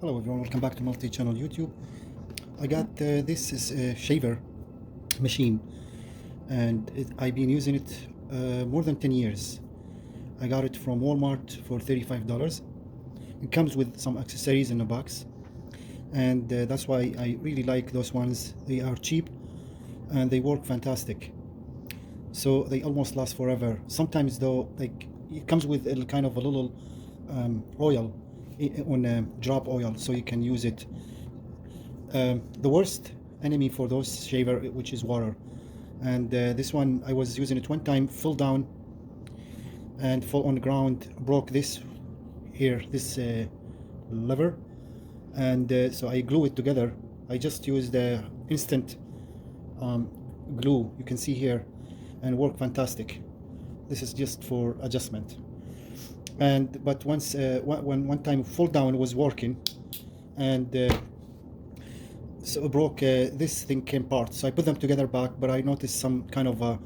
Hello everyone, welcome back to multi-channel YouTube. I got this is a shaver machine, and I've been using it more than 10 years. I got it from Walmart for $35. It comes with some accessories in a box, and that's why I really like those ones. They are cheap and they work fantastic. So they almost last forever. Sometimes though, like it comes with a kind of a little oil on drop oil, so you can use it. The worst enemy for those shaver, which is water, and this one I was using it one time, fell down and fall on the ground, broke this here, this lever, and so I glue it together. I just used the instant glue you can see here, and work fantastic. This is just for adjustment. And but once one time fall down was working, and so it broke, this thing came apart, so I put them together back, but I noticed some kind of a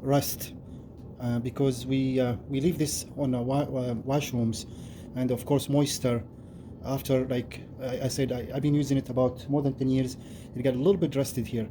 rust, because we leave this on washrooms, and of course moisture after, like I said, I've been using it about more than 10 years. It got a little bit rusted here.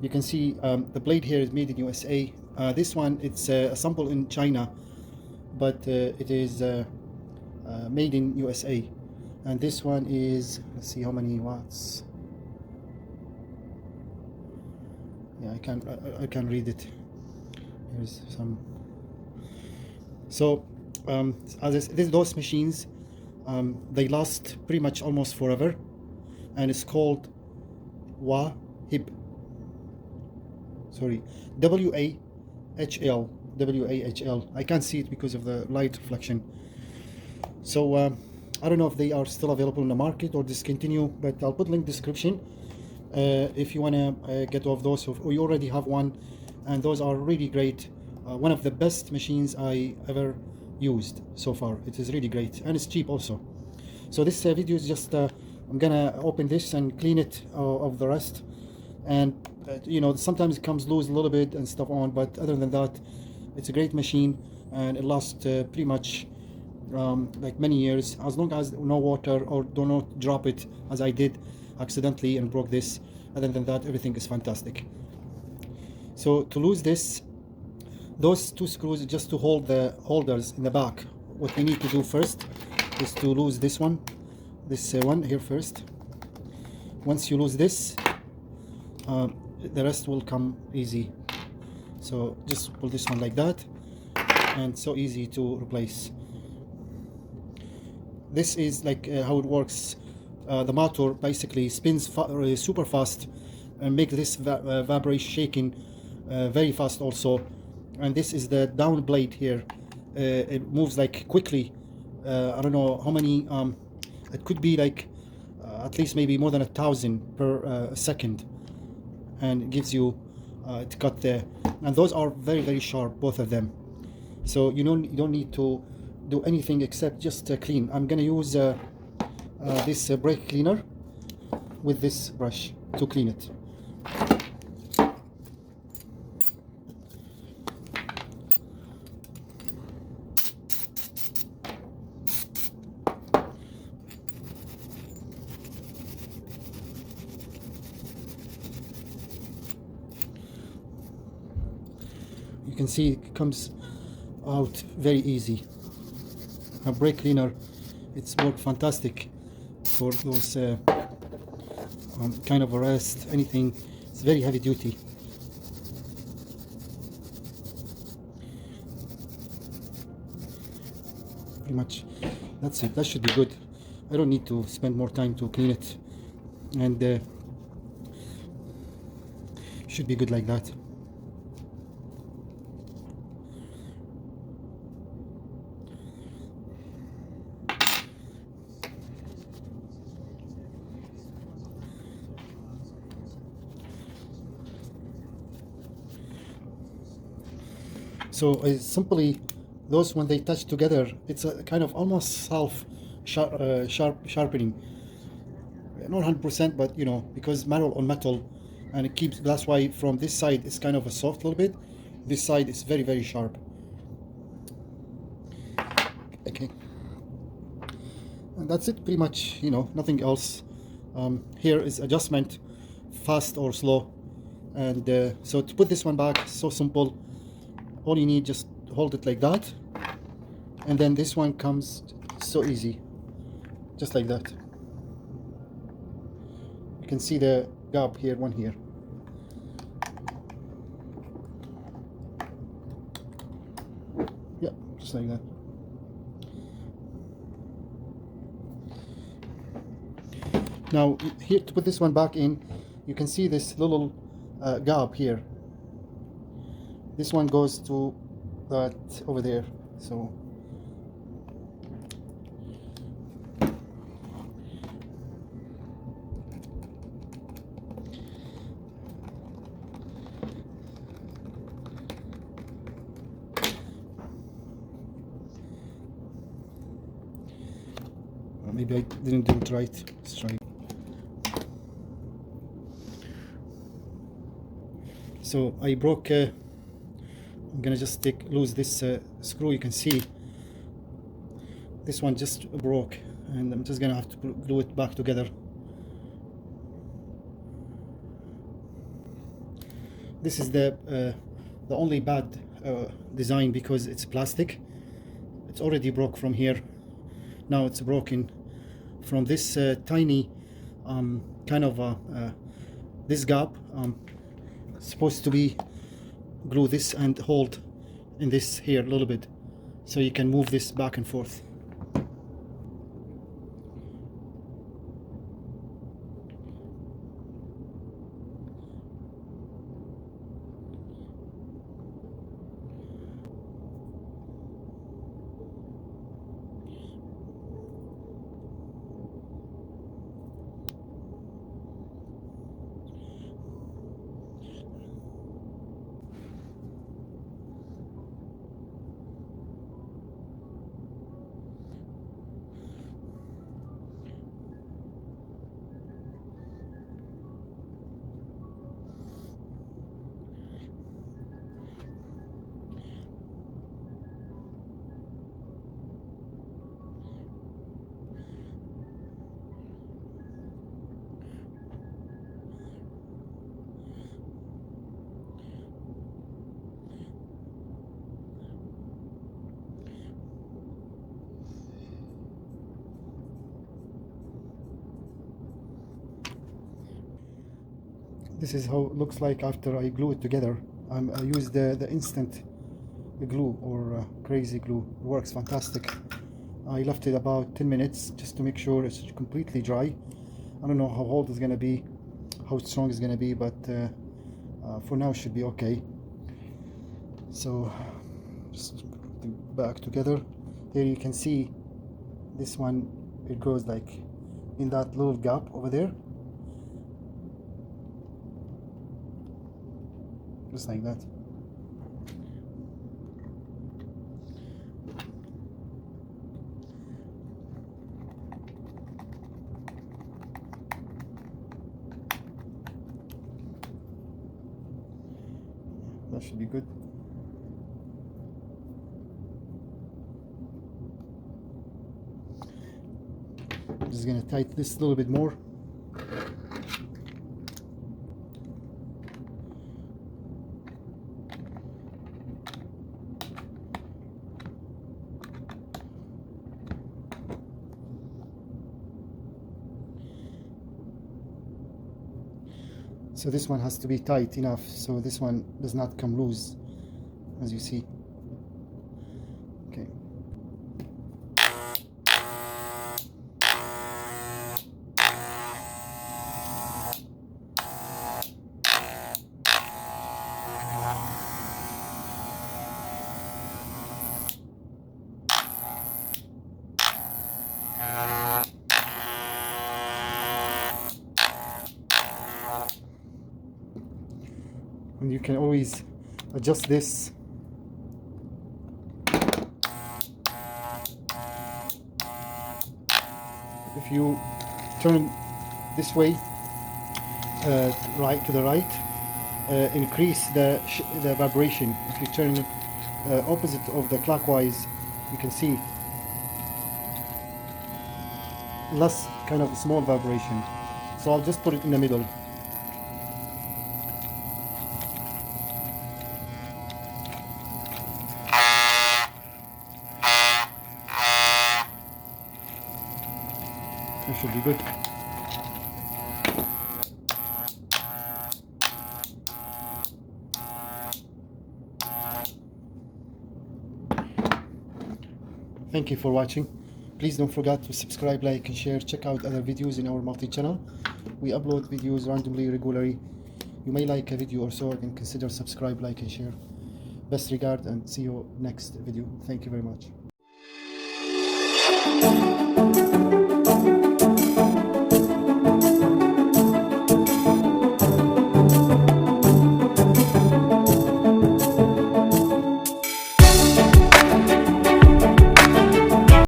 You can see the blade here is made in USA. This one, it's a sample in China, but it is made in USA. And this one is, let's see how many watts. Yeah, I can read it. Here's some. So those machines, they last pretty much almost forever, and it's called Wahib. Sorry, WAHL. I can't see it because of the light reflection. So I don't know if they are still available in the market or discontinue, but I'll put link description if you want to get off those, or you already have one, and those are really great. One of the best machines I ever used so far. It is really great, and it's cheap also. So this video is just I'm gonna open this and clean it of the rest, and you know, sometimes it comes loose a little bit and stuff on, but other than that, it's a great machine, and it lasts pretty much like many years, as long as no water, or do not drop it as I did accidentally and broke this. Other than that, everything is fantastic. So to lose this, those two screws just to hold the holders in the back. What we need to do first is to lose this one here first. Once you lose this, the rest will come easy. So just pull this one like that, and so easy to replace. This is like how it works. The motor basically spins super fast and make this vibration shaking very fast also. And this is the down blade here. It moves like quickly. I don't know how many. It could be like at least maybe more than 1,000 per second, and it gives you to cut there. And those are very, very sharp, both of them. So you don't need to do anything except just clean. I'm gonna use this brake cleaner with this brush to clean it. You can see it comes out very easy. A brake cleaner, it's worked fantastic for those kind of arrest, anything. It's very heavy duty. Pretty much that's it. That should be good. I don't need to spend more time to clean it, and should be good like that. So simply, those, when they touch together, it's a kind of almost sharpening. Not 100%, but you know, because metal on metal, and it keeps. That's why from this side it's kind of a soft little bit. This side is very, very sharp. Okay, and that's it pretty much, you know, nothing else. Here is adjustment, fast or slow. And so to put this one back, so simple. All you need, just hold it like that, and then this one comes so easy, just like that. You can see the gap here, one here. Yeah, just like that. Now here, to put this one back in, you can see this little gap here. This one goes to that over there, so maybe I didn't do it right. Let's try. So I broke, I'm gonna just lose this screw. You can see this one just broke, and I'm just gonna have to glue it back together. This is the only bad design, because it's plastic. It's already broke from here. Now it's broken from this tiny kind of this gap. Supposed to be glue this and hold in this here a little bit, so you can move this back and forth. This is how it looks like after I glue it together. I use the instant glue, or crazy glue. It works fantastic. I left it about 10 minutes just to make sure it's completely dry. I don't know how hard it's gonna be, how strong it's gonna be, but for now it should be okay. So just put it back together. There you can see this one, it goes like in that little gap over there, just like that. That should be good. I'm just gonna tighten this a little bit more. So this one has to be tight enough so this one does not come loose, as you see. Okay. And you can always adjust this. If you turn this way, right to the right, increase the vibration. If you turn it opposite of the clockwise, you can see less kind of small vibration. So I'll just put it in the middle. That should be good. Thank you for watching. Please don't forget to subscribe, like, and share. Check out other videos in our multi-channel. We upload videos randomly, regularly. You may like a video or so and consider subscribe, like, and share. Best regard and see you next video. Thank you very much.